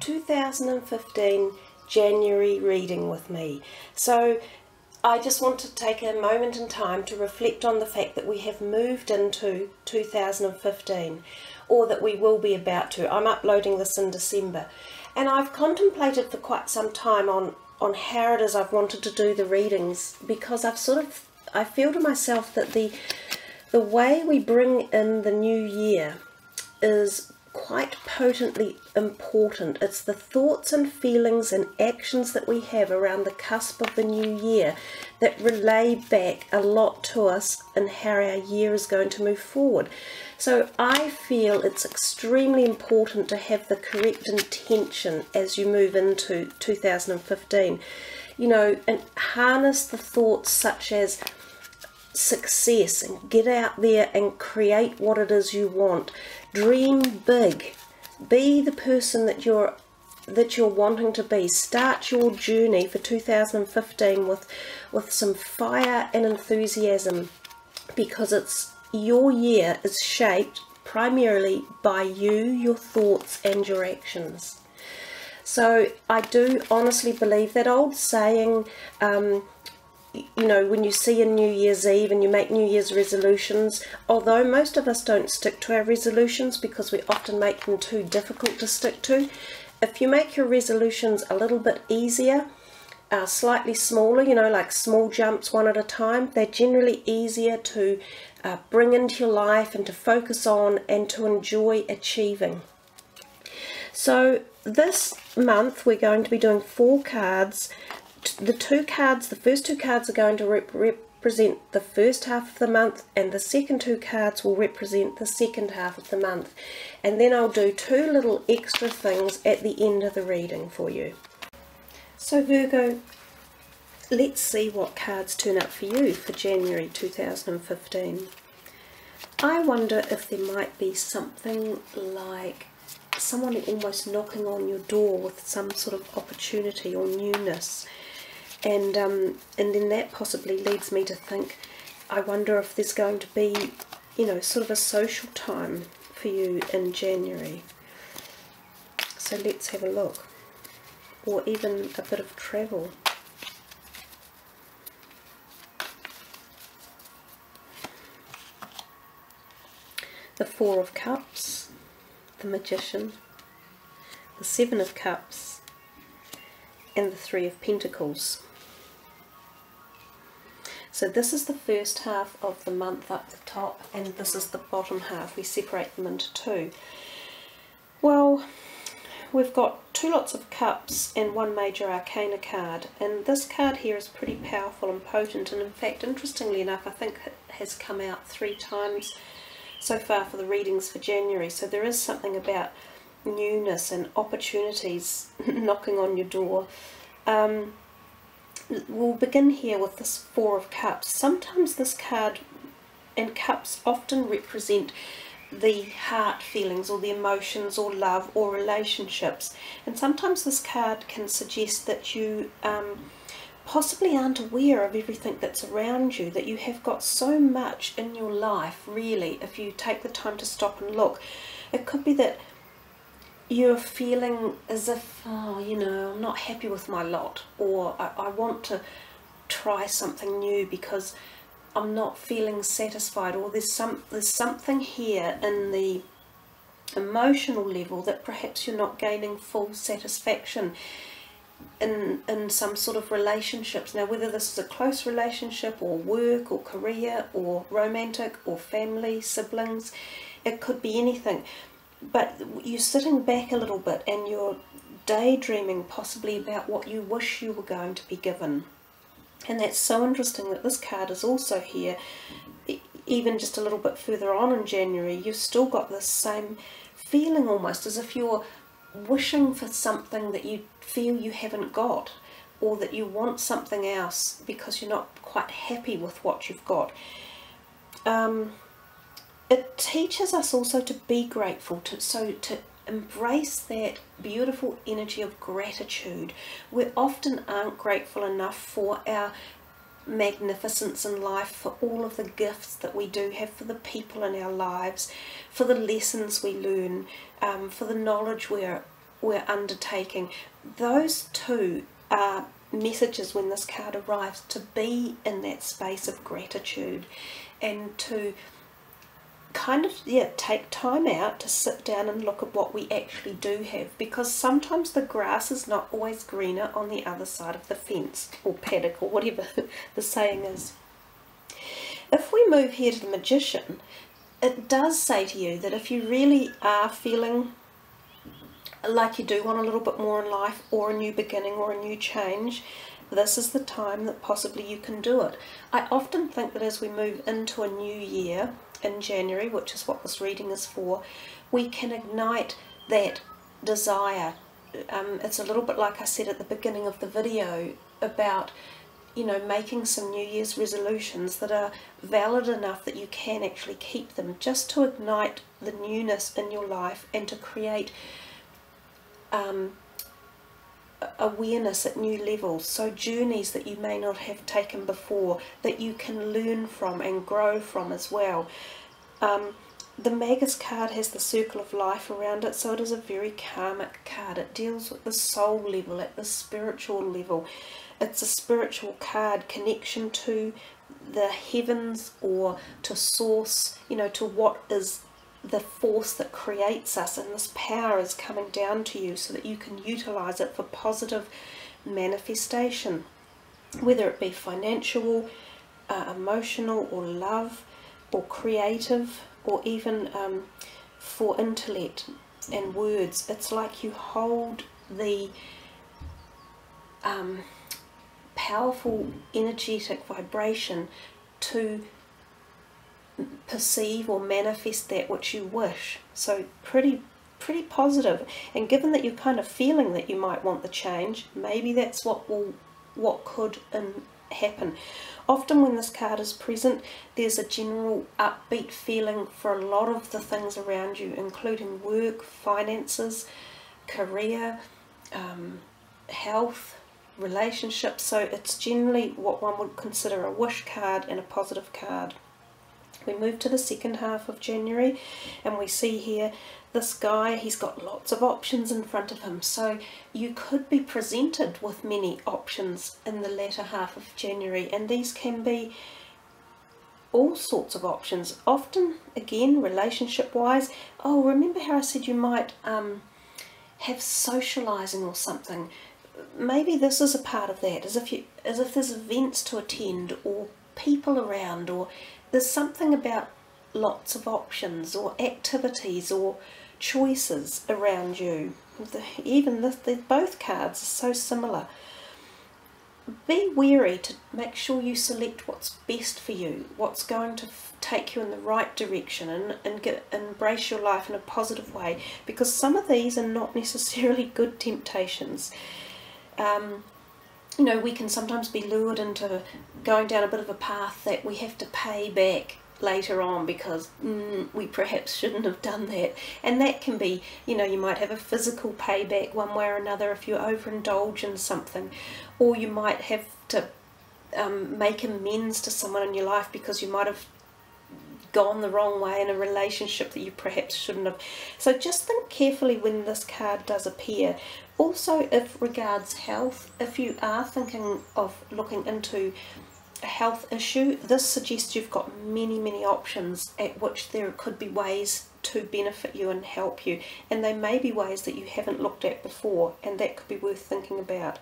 2015 January reading with me. So I just want to take a moment in time to reflect on the fact that we have moved into 2015, or that we will be about to. I'm uploading this in December, and I've contemplated for quite some time on how it is I've wanted to do the readings, because I feel to myself that the way we bring in the new year is quite potently important. It's the thoughts and feelings and actions that we have around the cusp of the new year that relay back a lot to us and how our year is going to move forward. So I feel it's extremely important to have the correct intention as you move into 2015, you know, and harness the thoughts such as success, and get out there and create what it is you want. Dream big, be the person that you're wanting to be. Start your journey for 2015 with some fire and enthusiasm, because your year is shaped primarily by you, your thoughts and your actions. So I do honestly believe that old saying, you know, when you see a New Year's Eve and you make New Year's resolutions, although most of us don't stick to our resolutions because we often make them too difficult to stick to, if you make your resolutions a little bit easier, slightly smaller, you know, like small jumps one at a time, they're generally easier to bring into your life and to focus on and to enjoy achieving. So this month we're going to be doing 4 cards. The first two cards are going to represent the first half of the month, and the second 2 cards will represent the second half of the month. And then I'll do 2 little extra things at the end of the reading for you. So Virgo, let's see what cards turn up for you for January 2015. I wonder if there might be something like someone almost knocking on your door with some sort of opportunity or newness. And then that possibly leads me to think, I wonder if there's going to be, you know, sort of a social time for you in January. So let's have a look. Or even a bit of travel. The 4 of Cups, the Magician, the 7 of Cups, and the 3 of Pentacles. So this is the first half of the month up the top, and this is the bottom half. We separate them into 2. Well, we've got 2 lots of cups and 1 major arcana card, and this card here is pretty powerful and potent, and in fact, interestingly enough, I think it has come out 3 times so far for the readings for January. So there is something about newness and opportunities knocking on your door. We'll begin here with this 4 of Cups. Sometimes this card and cups often represent the heart feelings or the emotions or love or relationships, and sometimes this card can suggest that you possibly aren't aware of everything that's around you, that you have got so much in your life, really, if you take the time to stop and look. It could be that you're feeling as if, oh, you know, I'm not happy with my lot, or I want to try something new because I'm not feeling satisfied, or there's something here in the emotional level that perhaps you're not gaining full satisfaction in some sort of relationships. Now, whether this is a close relationship or work or career or romantic or family, siblings, it could be anything. But you're sitting back a little bit and you're daydreaming possibly about what you wish you were going to be given. And that's so interesting that this card is also here, even just a little bit further on in January. You've still got this same feeling, almost as if you're wishing for something that you feel you haven't got, or that you want something else because you're not quite happy with what you've got. It teaches us also to be grateful, to embrace that beautiful energy of gratitude. We often aren't grateful enough for our magnificence in life, for all of the gifts that we do have, for the people in our lives, for the lessons we learn, for the knowledge we're we're undertaking. Those two are messages when this card arrives, to be in that space of gratitude and to kind of, yeah, take time out to sit down and look at what we actually do have, because sometimes the grass is not always greener on the other side of the fence or paddock or whatever the saying is. If we move here to the Magician, it does say to you that if you really are feeling like you do want a little bit more in life, or a new beginning or a new change, this is the time that possibly you can do it. I often think that as we move into a new year in January, which is what this reading is for, we can ignite that desire. It's a little bit like I said at the beginning of the video about, you know, making some New Year's resolutions that are valid enough that you can actually keep them, just to ignite the newness in your life and to create awareness at new levels, so journeys that you may not have taken before that you can learn from and grow from as well. The Magus card has the circle of life around it, so it is a very karmic card. It deals with the soul level, at the spiritual level. It's a spiritual card, connection to the heavens or to source, you know, to what is the force that creates us, and this power is coming down to you so that you can utilize it for positive manifestation, whether it be financial, emotional, or love, or creative, or even for intellect and words. It's like you hold the powerful energetic vibration to perceive or manifest that which you wish. So pretty positive. And given that you're kind of feeling that you might want the change, maybe that's what could happen. Often when this card is present, there's a general upbeat feeling for a lot of the things around you, including work, finances, career, health, relationships. So it's generally what one would consider a wish card and a positive card. We move to the second half of January, and we see here this guy, he's got lots of options in front of him. So you could be presented with many options in the latter half of January, and these can be all sorts of options. Often, again, relationship-wise, oh, remember how I said you might have socialising or something? Maybe this is a part of that, as if there's events to attend or people around, or there's something about lots of options or activities or choices around you. Both cards are so similar. Be wary to make sure you select what's best for you, what's going to take you in the right direction, and embrace your life in a positive way, because some of these are not necessarily good temptations. You know, we can sometimes be lured into going down a bit of a path that we have to pay back later on because we perhaps shouldn't have done that. And that can be, you know, you might have a physical payback one way or another if you overindulge in something, or you might have to make amends to someone in your life because you might have gone the wrong way in a relationship that you perhaps shouldn't have. So just think carefully when this card does appear. Also, if regards health, if you are thinking of looking into a health issue, this suggests you've got many options at which there could be ways to benefit you and help you, and they may be ways that you haven't looked at before, and that could be worth thinking about.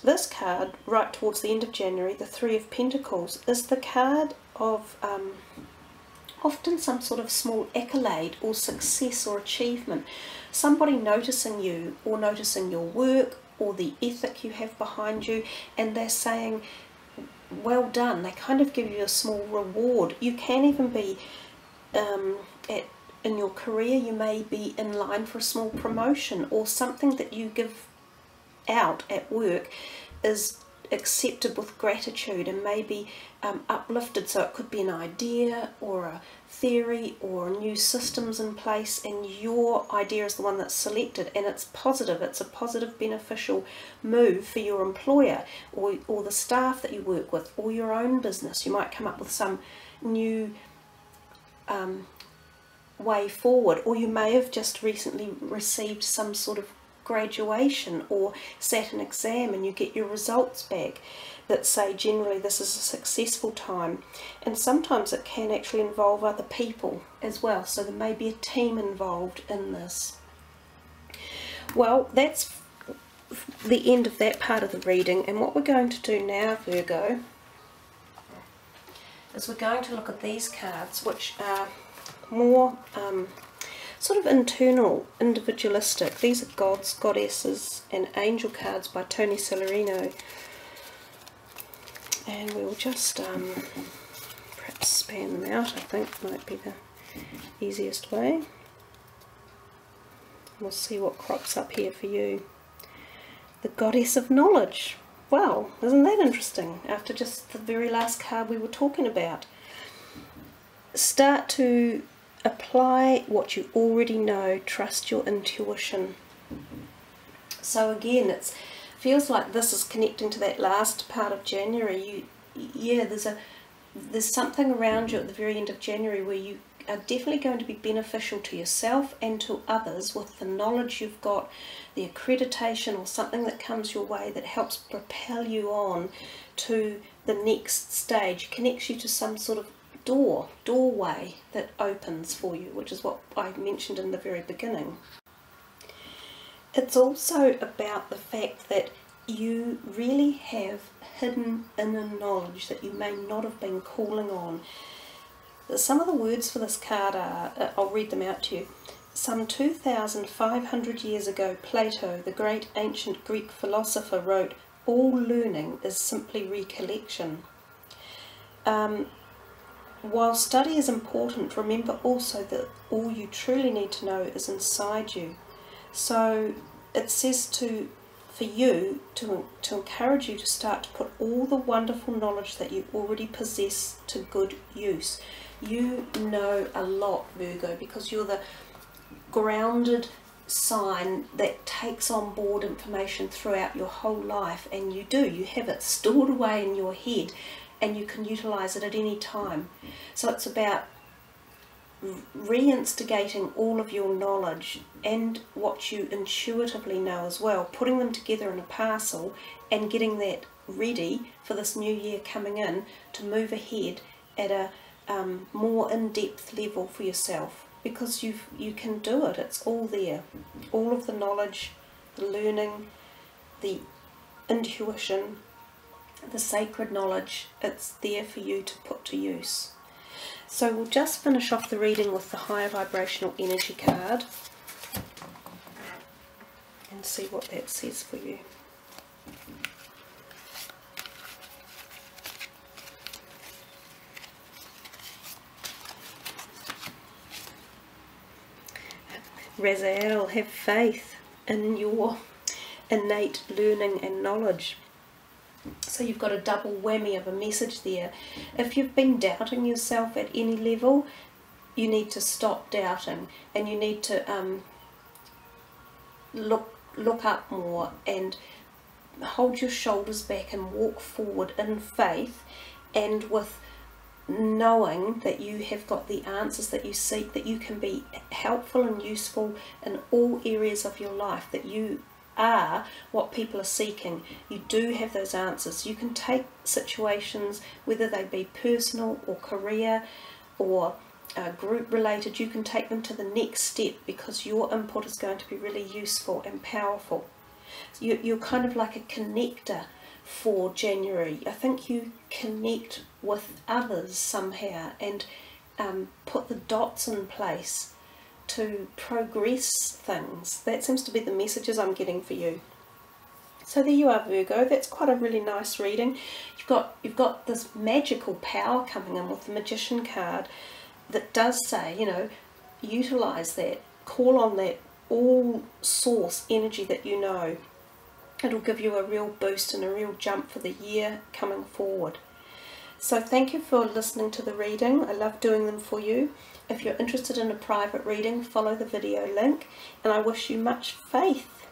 This card, right towards the end of January, the Three of Pentacles, is the card of often some sort of small accolade or success or achievement. Somebody noticing you or noticing your work or the ethic you have behind you, and they're saying, well done. They kind of give you a small reward. You can even be in your career, you may be in line for a small promotion, or something that you give out at work is accepted with gratitude and maybe uplifted. So it could be an idea or a theory or new systems in place, and your idea is the one that's selected, and it's positive. It's a positive, beneficial move for your employer or the staff that you work with, or your own business. You might come up with some new way forward, or you may have just recently received some sort of graduation or sat an exam and you get your results back that say generally this is a successful time. And sometimes it can actually involve other people as well, so there may be a team involved in this. Well, that's the end of that part of the reading, and what we're going to do now, Virgo, is we're going to look at these cards, which are more sort of internal, individualistic. These are gods, goddesses and angel cards by Tony Salarino, and we'll just perhaps span them out. I think might be the easiest way. We'll see what crops up here for you. The Goddess of Knowledge. Wow, isn't that interesting? After just the very last card we were talking about. Start to apply what you already know. Trust your intuition. So again, it feels like this is connecting to that last part of January. There's something around you at the very end of January where you are definitely going to be beneficial to yourself and to others with the knowledge you've got, the accreditation or something that comes your way that helps propel you on to the next stage, connects you to some sort of doorway that opens for you, which is what I mentioned in the very beginning. It's also about the fact that you really have hidden inner knowledge that you may not have been calling on. Some of the words for this card are, I'll read them out to you. Some 2,500 years ago, Plato, the great ancient Greek philosopher, wrote, "All learning is simply recollection." While study is important, remember also that all you truly need to know is inside you. So it says for you to encourage you to start to put all the wonderful knowledge that you already possess to good use. You know a lot, Virgo, because you're the grounded sign that takes on board information throughout your whole life, and you have it stored away in your head and you can utilize it at any time. So it's about reinstigating all of your knowledge and what you intuitively know as well, putting them together in a parcel and getting that ready for this new year coming in to move ahead at a more in-depth level for yourself, because you can do it. It's all there, all of the knowledge, the learning, the intuition, the sacred knowledge. It's there for you to put to use. So we'll just finish off the reading with the higher vibrational energy card and see what that says for you. Raziel, have faith in your innate learning and knowledge. So you've got a double whammy of a message there. If you've been doubting yourself at any level, you need to stop doubting, and you need to look up more and hold your shoulders back and walk forward in faith and with knowing that you have got the answers that you seek, that you can be helpful and useful in all areas of your life, that you are what people are seeking. You do have those answers. You can take situations, whether they be personal or career or group related, you can take them to the next step because your input is going to be really useful and powerful. You're kind of like a connector for January. I think you connect with others somehow and put the dots in place to progress things. That seems to be the messages I'm getting for you. So there you are, Virgo. That's quite a really nice reading. You've got this magical power coming in with the Magician card that does say, you know, utilize that, call on that all source energy that you know. It'll give you a real boost and a real jump for the year coming forward. So thank you for listening to the reading. I love doing them for you. If you're interested in a private reading, follow the video link, and I wish you much faith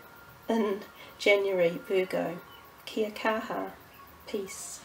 in January, Virgo. Kia kaha. Peace.